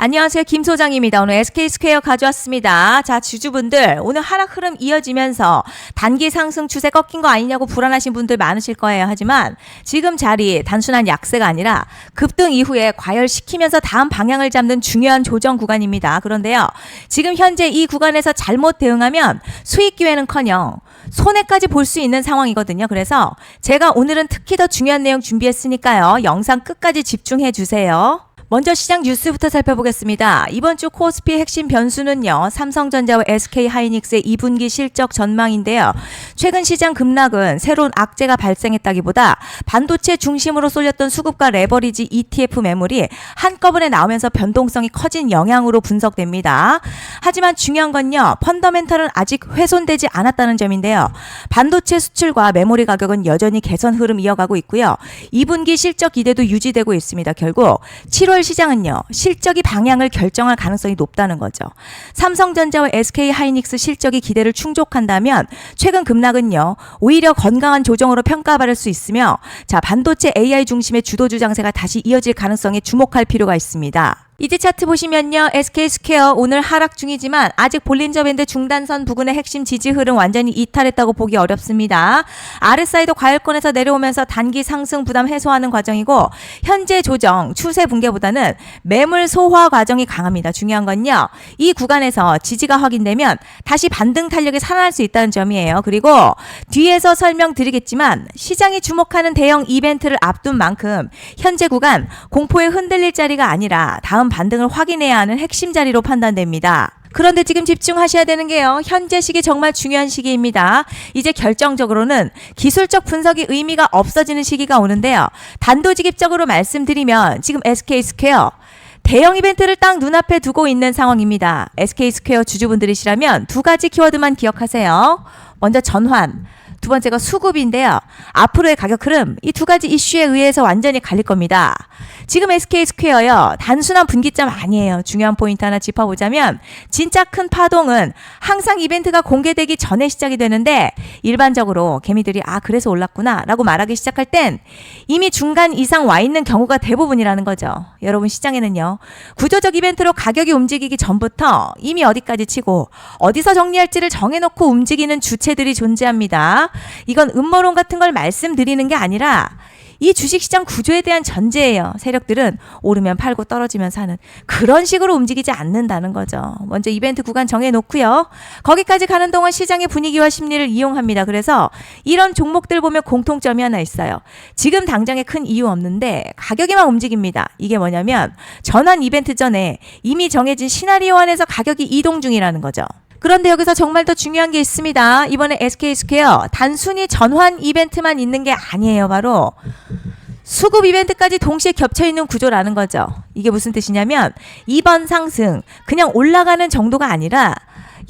안녕하세요. 김 소장입니다. 오늘 SK스퀘어 가져왔습니다. 자, 주주분들 오늘 하락 흐름 이어지면서 단기 상승 추세 꺾인 거 아니냐고 불안하신 분들 많으실 거예요. 하지만 지금 자리 단순한 약세가 아니라 급등 이후에 과열시키면서 다음 방향을 잡는 중요한 조정 구간입니다. 그런데요. 지금 현재 이 구간에서 잘못 대응하면 수익 기회는커녕 손해까지 볼 수 있는 상황이거든요. 그래서 제가 오늘은 특히 더 중요한 내용 준비했으니까요. 영상 끝까지 집중해 주세요. 먼저 시장 뉴스부터 살펴보겠습니다. 이번 주 코스피 핵심 변수는요. 삼성전자와 SK하이닉스의 2분기 실적 전망인데요. 최근 시장 급락은 새로운 악재가 발생했다기보다 반도체 중심으로 쏠렸던 수급과 레버리지 ETF 매물이 한꺼번에 나오면서 변동성이 커진 영향으로 분석됩니다. 하지만 중요한 건요. 펀더멘털은 아직 훼손되지 않았다는 점인데요. 반도체 수출과 메모리 가격은 여전히 개선 흐름 이어가고 있고요. 2분기 실적 기대도 유지되고 있습니다. 결국 7월 시장은요. 실적이 방향을 결정할 가능성이 높다는 거죠. 삼성전자와 SK하이닉스 실적이 기대를 충족한다면 최근 급락은요. 오히려 건강한 조정으로 평가받을 수 있으며 자 반도체 AI 중심의 주도주 장세가 다시 이어질 가능성에 주목할 필요가 있습니다. 이지 차트 보시면요. SK스퀘어 오늘 하락 중이지만 아직 볼린저 밴드 중단선 부근의 핵심 지지 흐름 완전히 이탈했다고 보기 어렵습니다. RSI도 과열권에서 내려오면서 단기 상승 부담 해소하는 과정이고 현재 조정 추세 붕괴보다는 매물 소화 과정이 강합니다. 중요한 건요. 이 구간에서 지지가 확인되면 다시 반등 탄력이 살아날 수 있다는 점이에요. 그리고 뒤에서 설명드리겠지만 시장이 주목하는 대형 이벤트를 앞둔 만큼 현재 구간 공포에 흔들릴 자리가 아니라 다음 반등을 확인해야 하는 핵심 자리로 판단됩니다. 그런데 지금 집중하셔야 되는 게요. 현재 시기 정말 중요한 시기입니다. 이제 결정적으로는 기술적 분석이 의미가 없어지는 시기가 오는데요. 단도직입적으로 말씀드리면 지금 SK스퀘어 대형 이벤트를 딱 눈앞에 두고 있는 상황입니다. SK스퀘어 주주분들이시라면 두 가지 키워드만 기억하세요. 먼저 전환. 두 번째가 수급인데요. 앞으로의 가격 흐름 이 두 가지 이슈에 의해서 완전히 갈릴 겁니다. 지금 SK스퀘어요. 단순한 분기점 아니에요. 중요한 포인트 하나 짚어보자면 진짜 큰 파동은 항상 이벤트가 공개되기 전에 시작이 되는데 일반적으로 개미들이 그래서 올랐구나 라고 말하기 시작할 땐 이미 중간 이상 와 있는 경우가 대부분이라는 거죠. 여러분 시장에는요. 구조적 이벤트로 가격이 움직이기 전부터 이미 어디까지 치고 어디서 정리할지를 정해놓고 움직이는 주체들이 존재합니다. 이건 음모론 같은 걸 말씀드리는 게 아니라 이 주식시장 구조에 대한 전제예요. 세력들은 오르면 팔고 떨어지면 사는 그런 식으로 움직이지 않는다는 거죠. 먼저 이벤트 구간 정해놓고요. 거기까지 가는 동안 시장의 분위기와 심리를 이용합니다. 그래서 이런 종목들 보면 공통점이 하나 있어요. 지금 당장에 큰 이유 없는데 가격이만 움직입니다. 이게 뭐냐면 전환 이벤트 전에 이미 정해진 시나리오 안에서 가격이 이동 중이라는 거죠. 그런데 여기서 정말 더 중요한 게 있습니다. 이번에 SK스퀘어 단순히 전환 이벤트만 있는 게 아니에요. 바로 수급 이벤트까지 동시에 겹쳐있는 구조라는 거죠. 이게 무슨 뜻이냐면 이번 상승 그냥 올라가는 정도가 아니라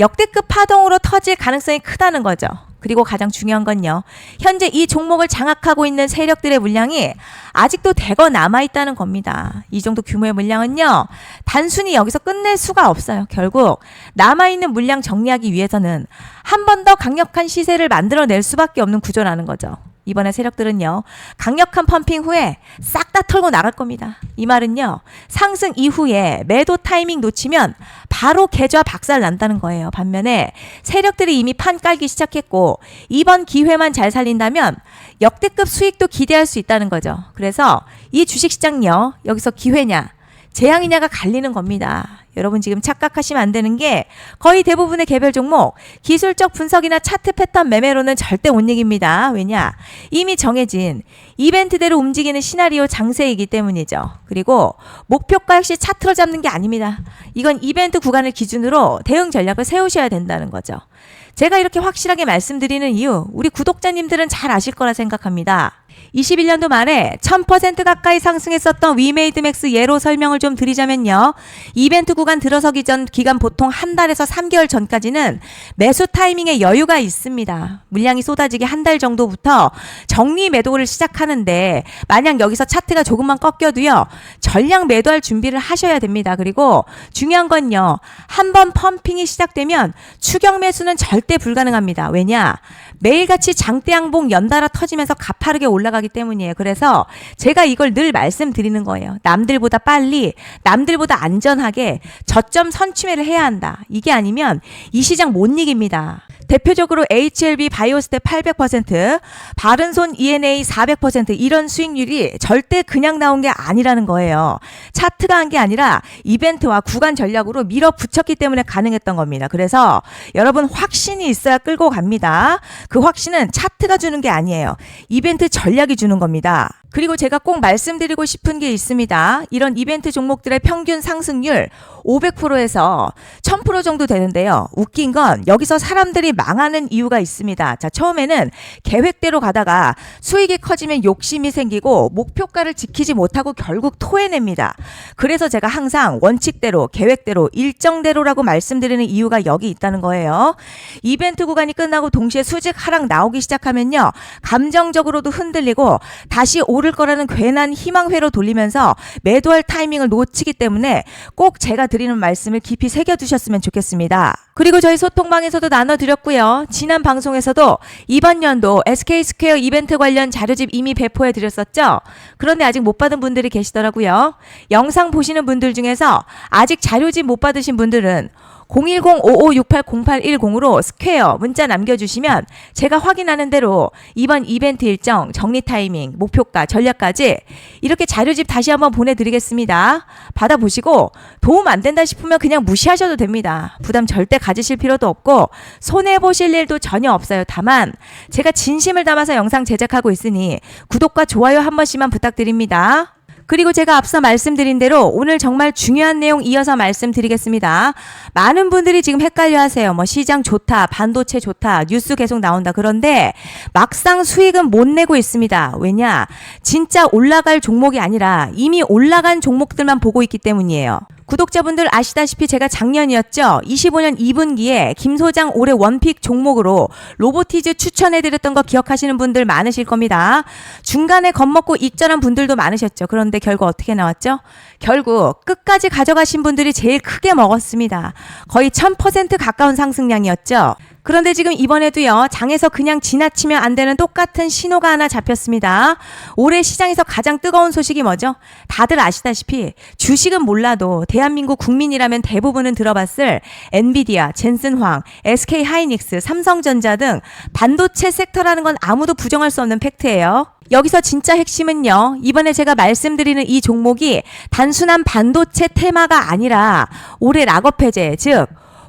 역대급 파동으로 터질 가능성이 크다는 거죠. 그리고 가장 중요한 건요. 현재 이 종목을 장악하고 있는 세력들의 물량이 아직도 대거 남아있다는 겁니다. 이 정도 규모의 물량은요. 단순히 여기서 끝낼 수가 없어요. 결국 남아있는 물량 정리하기 위해서는 한 번 더 강력한 시세를 만들어낼 수밖에 없는 구조라는 거죠. 이번에 세력들은요. 강력한 펌핑 후에 싹 다 털고 나갈 겁니다. 이 말은요. 상승 이후에 매도 타이밍 놓치면 바로 계좌 박살 난다는 거예요. 반면에 세력들이 이미 판 깔기 시작했고 이번 기회만 잘 살린다면 역대급 수익도 기대할 수 있다는 거죠. 그래서 이 주식시장요. 여기서 기회냐 재앙이냐가 갈리는 겁니다. 여러분 지금 착각하시면 안 되는 게 거의 대부분의 개별 종목 기술적 분석이나 차트 패턴 매매로는 절대 못 이깁니다. 왜냐? 이미 정해진 이벤트대로 움직이는 시나리오 장세이기 때문이죠. 그리고 목표가 역시 차트로 잡는 게 아닙니다. 이건 이벤트 구간을 기준으로 대응 전략을 세우셔야 된다는 거죠. 제가 이렇게 확실하게 말씀드리는 이유 우리 구독자님들은 잘 아실 거라 생각합니다. 21년도 말에 1000% 가까이 상승했었던 위메이드맥스 예로 설명을 좀 드리자면요. 이벤트 구간 들어서기 전 기간 보통 한 달에서 3개월 전까지는 매수 타이밍에 여유가 있습니다. 물량이 쏟아지기 한 달 정도부터 정리 매도를 시작하는데 만약 여기서 차트가 조금만 꺾여도요. 전량 매도할 준비를 하셔야 됩니다. 그리고 중요한 건요. 한번 펌핑이 시작되면 추격 매수는 절대 불가능합니다. 왜냐? 매일같이 장대양봉 연달아 터지면서 가파르게 올라가기 때문이에요. 그래서 제가 이걸 늘 말씀드리는 거예요. 남들보다 빨리, 남들보다 안전하게 저점 선취매를 해야 한다. 이게 아니면 이 시장 못 이깁니다. 대표적으로 HLB 바이오스텝 800%, 바른손 ENA 400% 이런 수익률이 절대 그냥 나온 게 아니라는 거예요. 차트가 한 게 아니라 이벤트와 구간 전략으로 밀어붙였기 때문에 가능했던 겁니다. 그래서 여러분 확신이 있어야 끌고 갑니다. 그 확신은 차트가 주는 게 아니에요. 이벤트 전략이 주는 겁니다. 그리고 제가 꼭 말씀드리고 싶은 게 있습니다. 이런 이벤트 종목들의 평균 상승률 500%에서 1000% 정도 되는데요. 웃긴 건 여기서 사람들이 망하는 이유가 있습니다. 자, 처음에는 계획대로 가다가 수익이 커지면 욕심이 생기고 목표가를 지키지 못하고 결국 토해냅니다. 그래서 제가 항상 원칙대로, 계획대로, 일정대로라고 말씀드리는 이유가 여기 있다는 거예요. 이벤트 구간이 끝나고 동시에 수직 하락 나오기 시작하면요. 감정적으로도 흔들리고 다시 오를 거라는 괜한 희망회로 돌리면서 매도할 타이밍을 놓치기 때문에 꼭 제가 드리는 말씀을 깊이 새겨두셨으면 좋겠습니다. 그리고 저희 소통방에서도 나눠드렸고요. 지난 방송에서도 이번 연도 SK스퀘어 이벤트 관련 자료집 이미 배포해드렸었죠. 그런데 아직 못 받은 분들이 계시더라고요. 영상 보시는 분들 중에서 아직 자료집 못 받으신 분들은 010-5568-0810으로 스퀘어 문자 남겨주시면 제가 확인하는 대로 이번 이벤트 일정, 정리 타이밍, 목표가, 전략까지 이렇게 자료집 다시 한번 보내드리겠습니다. 받아보시고 도움 안 된다 싶으면 그냥 무시하셔도 됩니다. 부담 절대 가지실 필요도 없고 손해보실 일도 전혀 없어요. 다만 제가 진심을 담아서 영상 제작하고 있으니 구독과 좋아요 한 번씩만 부탁드립니다. 그리고 제가 앞서 말씀드린 대로 오늘 정말 중요한 내용 이어서 말씀드리겠습니다. 많은 분들이 지금 헷갈려 하세요. 시장 좋다, 반도체 좋다, 뉴스 계속 나온다. 그런데 막상 수익은 못 내고 있습니다. 왜냐? 진짜 올라갈 종목이 아니라 이미 올라간 종목들만 보고 있기 때문이에요. 구독자분들 아시다시피 제가 작년이었죠. 25년 2분기에 김 소장 올해 원픽 종목으로 로보티즈 추천해드렸던 거 기억하시는 분들 많으실 겁니다. 중간에 겁먹고 익절한 분들도 많으셨죠. 그런데 결국 어떻게 나왔죠? 결국 끝까지 가져가신 분들이 제일 크게 먹었습니다. 거의 1000% 가까운 상승량이었죠. 그런데 지금 이번에도요, 장에서 그냥 지나치면 안 되는 똑같은 신호가 하나 잡혔습니다. 올해 시장에서 가장 뜨거운 소식이 뭐죠? 다들 아시다시피 주식은 몰라도 대한민국 국민이라면 대부분은 들어봤을 엔비디아, 젠슨황, SK하이닉스, 삼성전자 등 반도체 섹터라는 건 아무도 부정할 수 없는 팩트예요. 여기서 진짜 핵심은요, 이번에 제가 말씀드리는 이 종목이 단순한 반도체 테마가 아니라 올해 락업 해제, 즉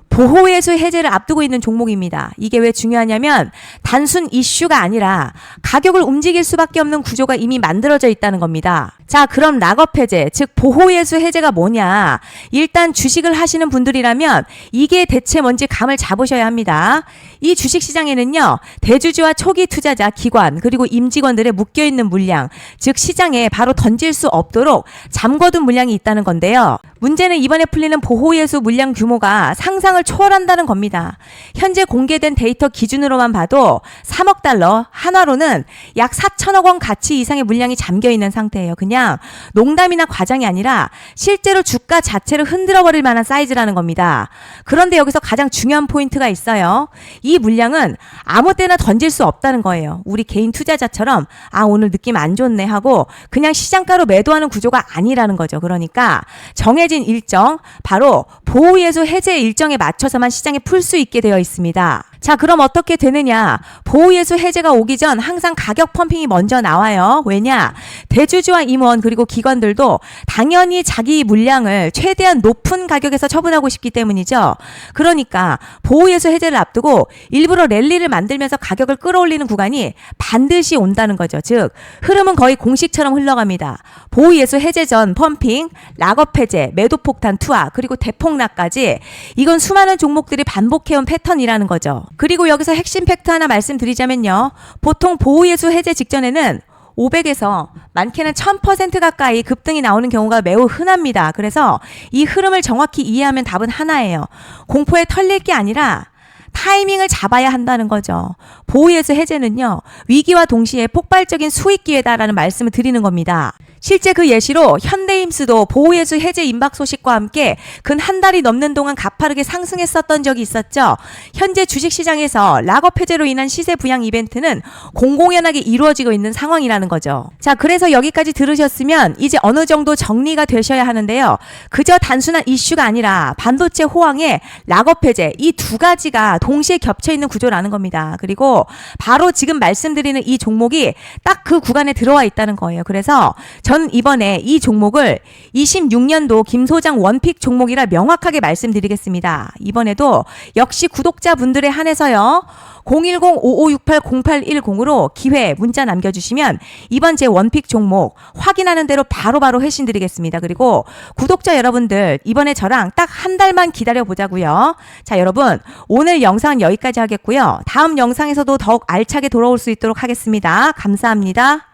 보호예수 해제를 앞두고 있는 종목입니다. 이게 왜 중요하냐면 단순 이슈가 아니라 가격을 움직일 수밖에 없는 구조가 이미 만들어져 있다는 겁니다. 자, 그럼 락업 해제, 즉 보호예수 해제가 뭐냐? 일단 주식을 하시는 분들이라면 이게 대체 뭔지 감을 잡으셔야 합니다. 이 주식시장에는요, 대주주와 초기 투자자, 기관, 그리고 임직원들의 묶여있는 물량, 즉 시장에 바로 던질 수 없도록 잠궈둔 물량이 있다는 건데요. 문제는 이번에 풀리는 보호예수 물량 규모가 상상을 초월한다는 겁니다. 현재 공개된 데이터 기준으로만 봐도 3억 달러, 한화로는 약 4천억 원 가치 이상의 물량이 잠겨있는 상태예요. 그냥 농담이나 과장이 아니라 실제로 주가 자체를 흔들어버릴 만한 사이즈라는 겁니다. 그런데 여기서 가장 중요한 포인트가 있어요. 이 물량은 아무 때나 던질 수 없다는 거예요. 우리 개인 투자자처럼 오늘 느낌 안 좋네 하고 그냥 시장가로 매도하는 구조가 아니라는 거죠. 그러니까 정해진 일정, 바로 보호예수 해제 일정에 맞춰서만 시장에 풀 수 있게 되어 있습니다. 자, 그럼 어떻게 되느냐? 보호예수 해제가 오기 전 항상 가격 펌핑이 먼저 나와요. 왜냐? 대주주와 임원 그리고 기관들도 당연히 자기 물량을 최대한 높은 가격에서 처분하고 싶기 때문이죠. 그러니까 보호예수 해제를 앞두고 일부러 랠리를 만들면서 가격을 끌어올리는 구간이 반드시 온다는 거죠. 즉 흐름은 거의 공식처럼 흘러갑니다. 보호예수 해제 전 펌핑, 락업 해제, 매도 폭탄 투하, 그리고 대폭락까지 이건 수많은 종목들이 반복해온 패턴이라는 거죠. 그리고 여기서 핵심 팩트 하나 말씀드리자면요. 보통 보호예수 해제 직전에는 500에서 많게는 1000% 가까이 급등이 나오는 경우가 매우 흔합니다. 그래서 이 흐름을 정확히 이해하면 답은 하나예요. 공포에 털릴 게 아니라 타이밍을 잡아야 한다는 거죠. 보호예수 해제는요, 위기와 동시에 폭발적인 수익 기회다라는 말씀을 드리는 겁니다. 실제 그 예시로 현대임스도 보호예수 해제 임박 소식과 함께 근 한 달이 넘는 동안 가파르게 상승했었던 적이 있었죠. 현재 주식시장에서 락업 해제로 인한 시세 부양 이벤트는 공공연하게 이루어지고 있는 상황이라는 거죠. 자, 그래서 여기까지 들으셨으면 이제 어느 정도 정리가 되셔야 하는데요. 그저 단순한 이슈가 아니라 반도체 호황에 락업 해제 이 두 가지가 동시에 겹쳐 있는 구조라는 겁니다. 그리고 바로 지금 말씀드리는 이 종목이 딱 그 구간에 들어와 있다는 거예요. 그래서 전 이번에 이 종목을 26년도 김 소장 원픽 종목이라 명확하게 말씀드리겠습니다. 이번에도 역시 구독자분들에 한해서요. 010-5568-0810으로 기회 문자 남겨주시면 이번 제 원픽 종목 확인하는 대로 바로바로 회신 드리겠습니다. 그리고 구독자 여러분들 이번에 저랑 딱 한 달만 기다려보자고요. 자, 여러분 오늘 영상은 여기까지 하겠고요. 다음 영상에서도 더욱 알차게 돌아올 수 있도록 하겠습니다. 감사합니다.